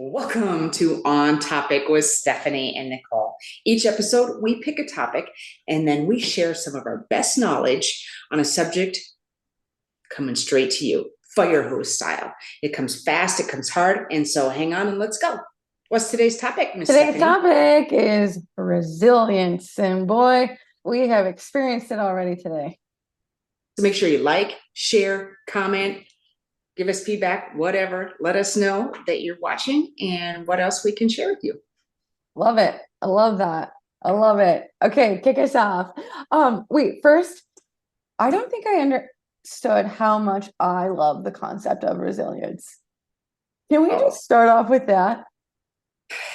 Welcome to On Topic with Stephanie and Nicole. Each episode, we pick a topic and then we share some of our best knowledge on a subject coming straight to you, fire hose style. It comes fast, it comes hard, and so hang on and let's go. What's today's topic, Miss Today's Stephanie? topic is resilience, and boy, we have experienced it already today. So make sure you like, share, comment, give us feedback, whatever. Let us know that you're watching and what else we can share with you. Love it. I love that. I love it. Okay, kick us off. Wait, first, I don't think I understood how much I love the concept of resilience. Can we just start off with that?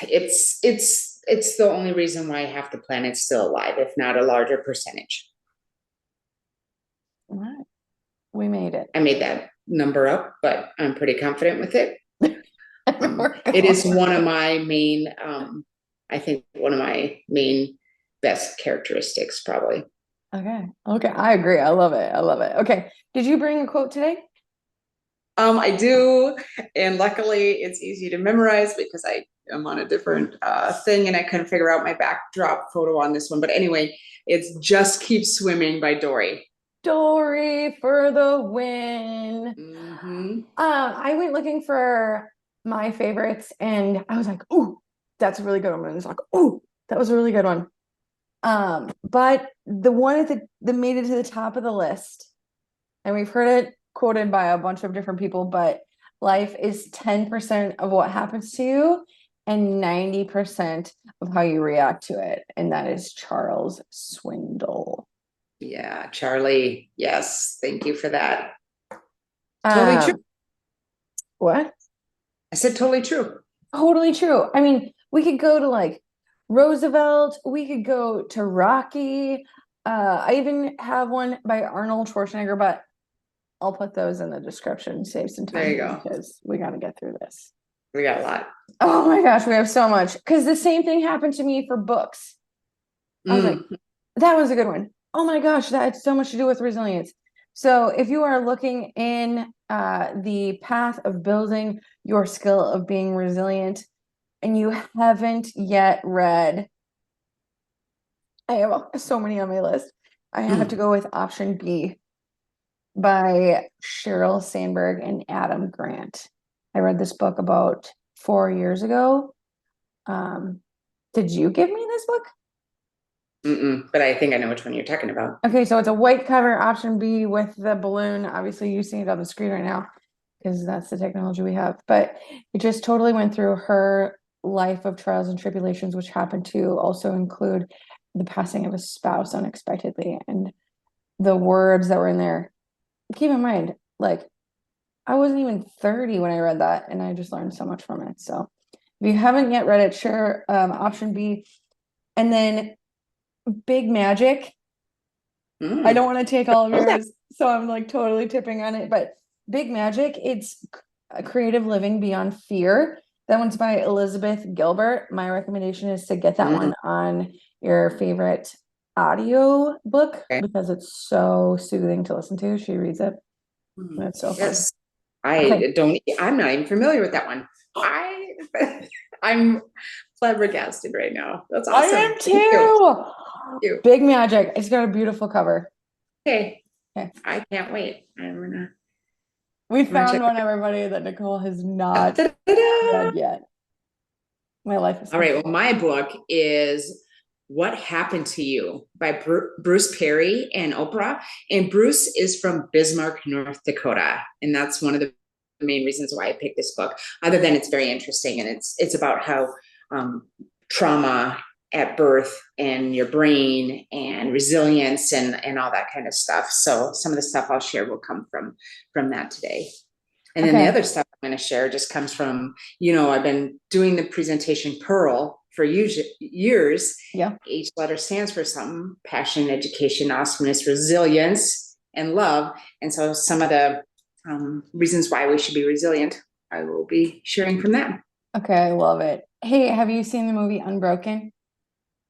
It's the only reason why half the planet's still alive, if not a larger percentage. All right. We made it. I made that number up, but I'm pretty confident with it. It is one of my main, I think one of my main best characteristics, probably. Okay. I agree. I love it. Okay. Did you bring a quote today? I do, and luckily it's easy to memorize because I am on a different thing and I couldn't figure out my backdrop photo on this one. But anyway, it's "Just Keep Swimming" by Dory. Dory for the win. Mm-hmm. I went looking for my favorites and I was like, "Ooh, that's a really good one." And it's like, "Ooh, that was a really good one." But the one that made it to the top of the list, and we've heard it quoted by a bunch of different people, but life is 10% of what happens to you and 90% of how you react to it. And that is Charles Swindoll. Yeah, Charlie. Yes, thank you for that. Totally true. What? I said totally true. Totally true. I mean, we could go to like Roosevelt, we could go to Rocky. I even have one by Arnold Schwarzenegger, but I'll put those in the description, save some time. There you go. Because we got to get through this. We got a lot. Oh my gosh, we have so much. Because the same thing happened to me for books. I was like, that was a good one. Oh my gosh, that had so much to do with resilience. So if you are looking in the path of building your skill of being resilient and you haven't yet read, I have so many on my list. I have to go with option B by Sheryl Sandberg and Adam Grant. I read this book about 4 years ago. Did you give me this book? But I think I know which one you're talking about. Okay, so it's a white cover, option B with the balloon. Obviously, you see it on the screen right now because that's the technology we have. But it just totally went through her life of trials and tribulations, which happened to also include the passing of a spouse unexpectedly. And the words that were in there, keep in mind, like, I wasn't even 30 when I read that, and I just learned so much from it. So if you haven't yet read it, share option B. And then Big Magic. I don't want to take all of yours, so I'm like totally tipping on it. But Big Magic, it's a creative living beyond fear. That one's by Elizabeth Gilbert. My recommendation is to get that one on your favorite audio book because it's so soothing to listen to. She reads it. That's so fun. Yes. I'm not even familiar with that one. I'm flabbergasted right now. That's awesome. I am too. Thank you. Big Magic. It's got a beautiful cover. Okay. I can't wait. We found one, everybody, that Nicole has not read yet. My life is all right. Well, my book is "What Happened to You" by Bruce Perry and Oprah. And Bruce is from Bismarck, North Dakota. And that's one of the main reasons why I picked this book, other than it's very interesting. And it's about how trauma at birth and your brain and resilience and all that kind of stuff. So some of the stuff I'll share will come from that today. And then the other stuff I'm going to share just comes from, I've been doing the presentation Pearl for years. Yeah. Each letter stands for something: passion, education, awesomeness, resilience, and love. And so some of the reasons why we should be resilient, I will be sharing from that. Okay, I love it. Hey, have you seen the movie Unbroken?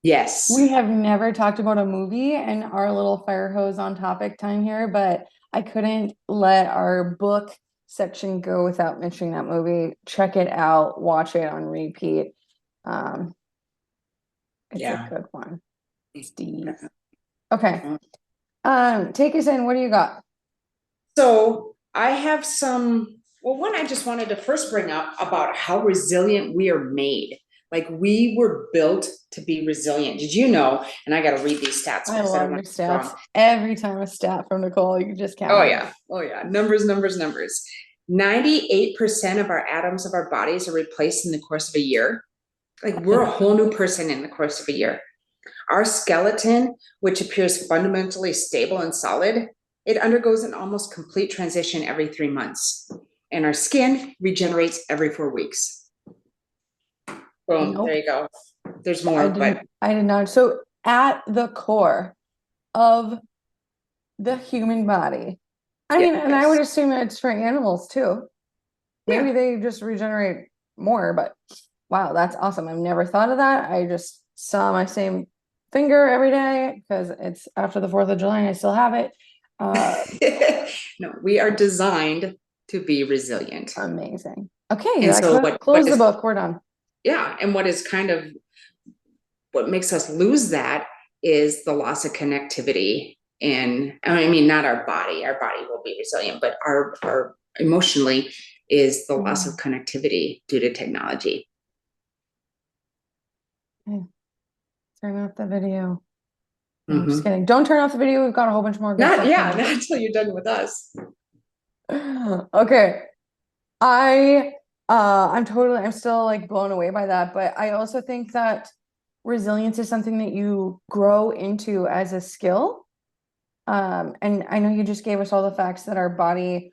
Yes. We have never talked about a movie in our little fire hose on topic time here, but I couldn't let our book section go without mentioning that movie. Check it out, watch it on repeat. Um, it's a good one. Steve. Okay. Take us in. What do you got? So I have some, well, one I just wanted to first bring up about how resilient we are made. Like we were built to be resilient. Did you know? And I got to read these stats I because I love don't your want to be wrong. stats. Every time a stat from Nicole, you just count. Oh yeah. Oh yeah. Numbers, numbers, numbers. 98% of our atoms of our bodies are replaced in the course of a year. Like we're a whole new person in the course of a year. Our skeleton, which appears fundamentally stable and solid, it undergoes an almost complete transition every 3 months. And our skin regenerates every 4 weeks. Boom, Nope. there you go. There's more, but I did not. So at the core of the human body, I mean, and I would assume it's for animals too. Maybe they just regenerate more, but wow, that's awesome. I've never thought of that. I just saw my same finger every day because it's after the 4th of July and I still have it. No, we are designed to be resilient. Amazing. Okay, And so close the book. We're done. Yeah, and what is kind of what makes us lose that is the loss of connectivity. And I mean, not our body will be resilient, but our emotionally is the loss of connectivity due to technology. Okay. Turn off the video. No, I'm just kidding. Don't turn off the video. We've got a whole bunch more good stuff. Not until you're done with us. Okay. I'm still like blown away by that, but I also think that resilience is something that you grow into as a skill. And I know you just gave us all the facts that our body,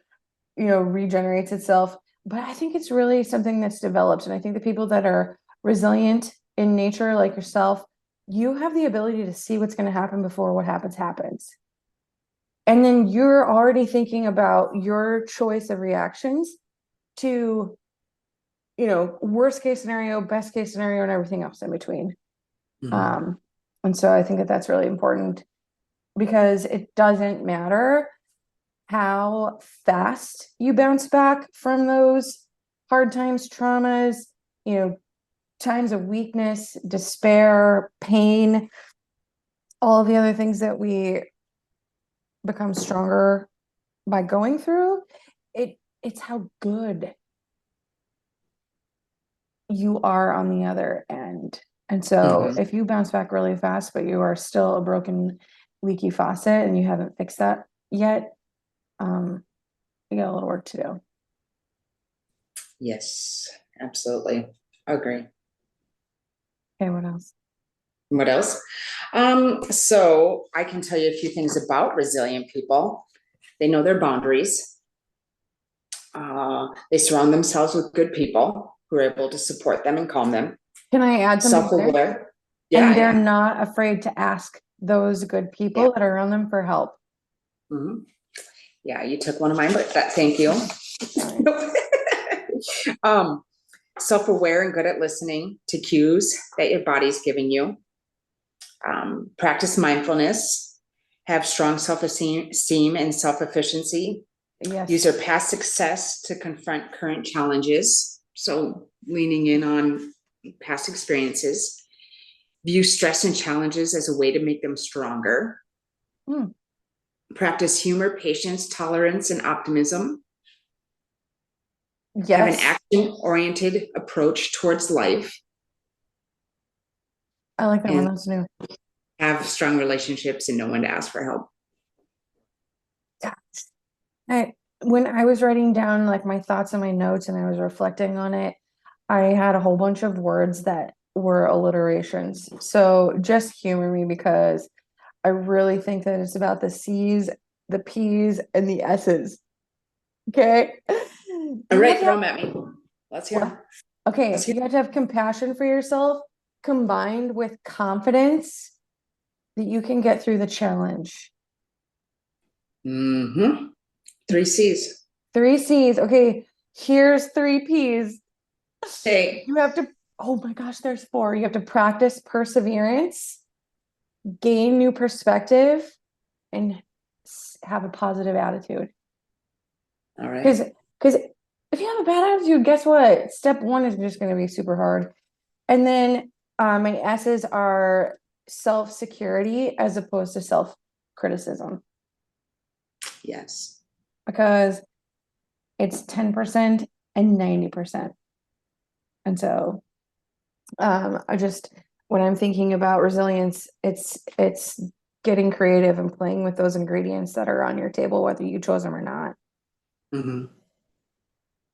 regenerates itself, but I think it's really something that's developed. And I think the people that are resilient in nature, like yourself, you have the ability to see what's going to happen before what happens. And then you're already thinking about your choice of reactions to, worst case scenario, best case scenario, and everything else in between. And so I think that that's really important because it doesn't matter how fast you bounce back from those hard times, traumas, times of weakness, despair, pain, all of the other things that we become stronger by going through. It's how good you are on the other end. And so if you bounce back really fast, but you are still a broken, leaky faucet and you haven't fixed that yet, you got a little work to do. Yes, absolutely. Agree. Okay, what else? What else? So I can tell you a few things about resilient people. They know their boundaries. They surround themselves with good people who are able to support them and calm them. Can I add something Self-aware. there? Yeah, and they're not afraid to ask those good people that are around them for help. Yeah, you took one of mine, but thank you. Self-aware and good at listening to cues that your body's giving you. Practice mindfulness, have strong self-esteem and self-efficiency. Yes. Use their past success to confront current challenges. So leaning in on past experiences. View stress and challenges as a way to make them stronger. Practice humor, patience, tolerance, and optimism. Have an action-oriented approach towards life. I like that one. That's new. Have strong relationships and know when to ask for help. When I was writing down like my thoughts and my notes and I was reflecting on it, I had a whole bunch of words that were alliterations. So just humor me because I really think that it's about the C's, the P's, and the S's. Okay. All right, throw them at me. Let's hear them. Okay, you have to have compassion for yourself combined with confidence that you can get through the challenge. 3 C's. 3 C's. Okay, here's 3 P's. Hey. You have to, oh my gosh, there's 4. You have to practice perseverance, gain new perspective, and have a positive attitude. All right. Because if you have a bad attitude, guess what? Step one is just going to be super hard. And then my S's are self-security as opposed to self-criticism, Yes. because it's 10% and 90%. And so I just, when I'm thinking about resilience, it's getting creative and playing with those ingredients that are on your table, whether you chose them or not, Mm-hmm.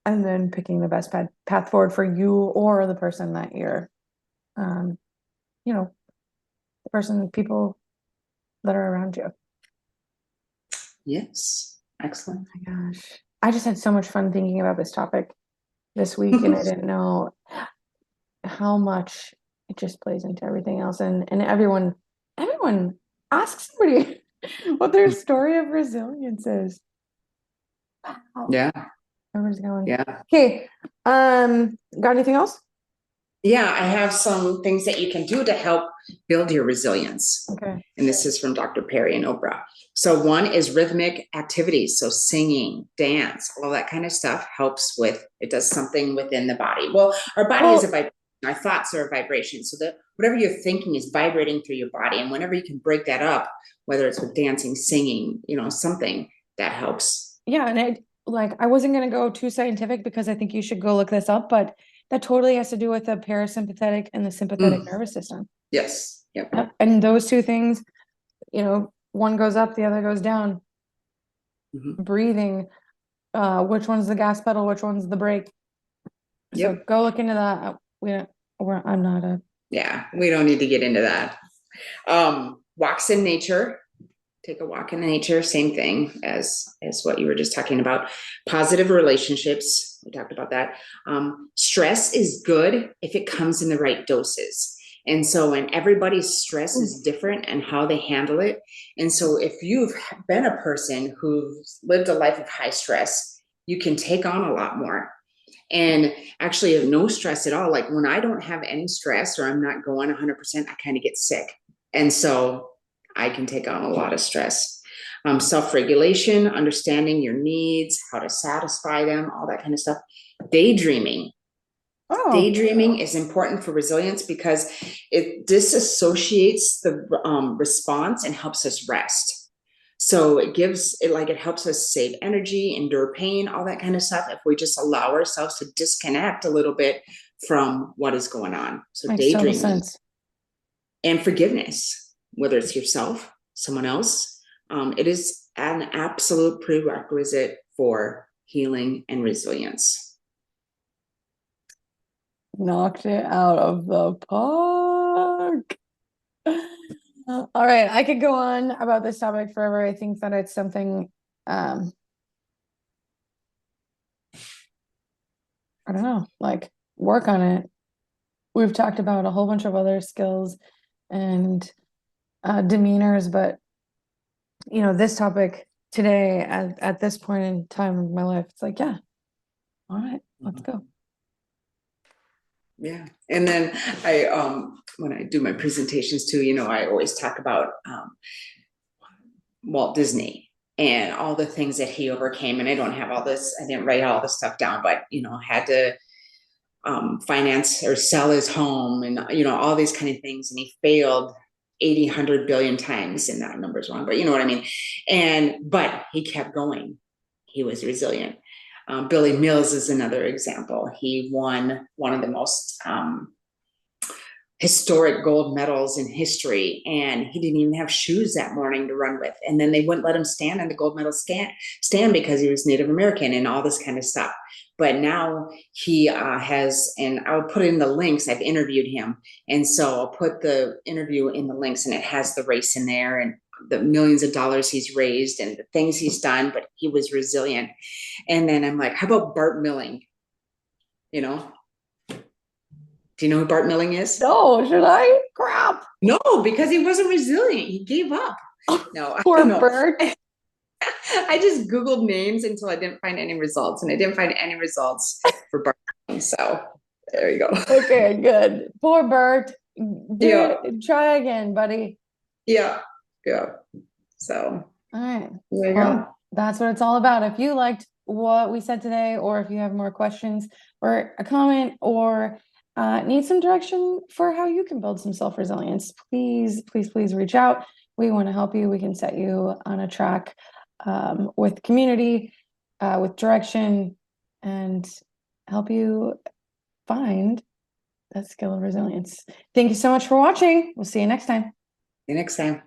and then picking the best path forward for you or the person that you're, um, you know, the person, people that are around you. Yes. Oh Excellent. my gosh. I just had so much fun thinking about this topic this week, and I didn't know how much it just plays into everything else. And everyone ask somebody what their story of resilience is. Wow. Yeah. Everyone's going. Yeah. Okay. Got anything else? Yeah, I have some things that you can do to help build your resilience. Okay. And this is from Dr. Perry and Oprah. So, one is rhythmic activities. So, singing, dance, all that kind of stuff helps with, it does something within the body. Well, our body is a Well, vibration, our thoughts are a vibration. So, that whatever you're thinking is vibrating through your body. And whenever you can break that up, whether it's with dancing, singing, something that helps. yeah, and I wasn't gonna go too scientific because I think you should go look this up, but that totally has to do with the parasympathetic and the sympathetic Mm, nervous system. yes. Yep. Yep. And those two things, one goes up, the other goes down. Mm-hmm. Breathing, which one's the gas pedal, which one's the brake. So Yep. go look into that. I'm not a. Yeah. We don't need to get into that. Walks in nature, take a walk in nature, same thing as what you were just talking about. Positive relationships, we talked about that. Stress is good if it comes in the right doses. And so, and everybody's stress is different and how they handle it. And so, if you've been a person who's lived a life of high stress, you can take on a lot more. And actually, have no stress at all. Like when I don't have any stress or I'm not going 100%, I kind of get sick. And so, I can take on a lot of stress. Self-regulation, understanding your needs, how to satisfy them, all that kind of stuff. Daydreaming. Oh, Daydreaming is important for resilience because it disassociates the response and helps us rest. So it helps us save energy, endure pain, all that kind of stuff if we just allow ourselves to disconnect a little bit from what is going on. So makes total daydreaming sense. and forgiveness, whether it's yourself, someone else, it is an absolute prerequisite for healing and resilience. Knocked it out of the park. All right, I could go on about this topic forever. I think that it's something, I don't know, like work on it. We've talked about a whole bunch of other skills and demeanors, but this topic today at this point in time of my life, it's like, yeah, all right, let's go. Yeah. And then when I do my presentations too, I always talk about Walt Disney and all the things that he overcame. And I don't have all this, I didn't write all the stuff down, but, had to finance or sell his home and, all these kind of things. And he failed 80, 100 billion times, and that number's wrong, but you know what I mean? But he kept going. He was resilient. Billy Mills is another example. He won one of the most historic gold medals in history, and he didn't even have shoes that morning to run with. And then they wouldn't let him stand on the gold medal stand because he was Native American and all this kind of stuff. But now he has, and I'll put in the links. I've interviewed him, and so I'll put the interview in the links, and it has the race in there and the millions of dollars he's raised and the things he's done. But he was resilient. And then I'm like, how about Bart Milling? Do you know who Bart Milling is? No, should I? Crap. No, because he wasn't resilient. He gave up. No, I Poor don't know. Bert. I just Googled names until I didn't find any results, and I didn't find any results for Bart Milling. So there you go. Okay, good. Poor Bert. Yeah. Try again, buddy. Yeah. Yeah. So All right. there you Well, go. that's what it's all about. If you liked what we said today, or if you have more questions or a comment, or need some direction for how you can build some self-resilience, please, please, please reach out. We want to help you. We can set you on a track with community, with direction, and help you find that skill of resilience. Thank you so much for watching. We'll see you next time. See you next time.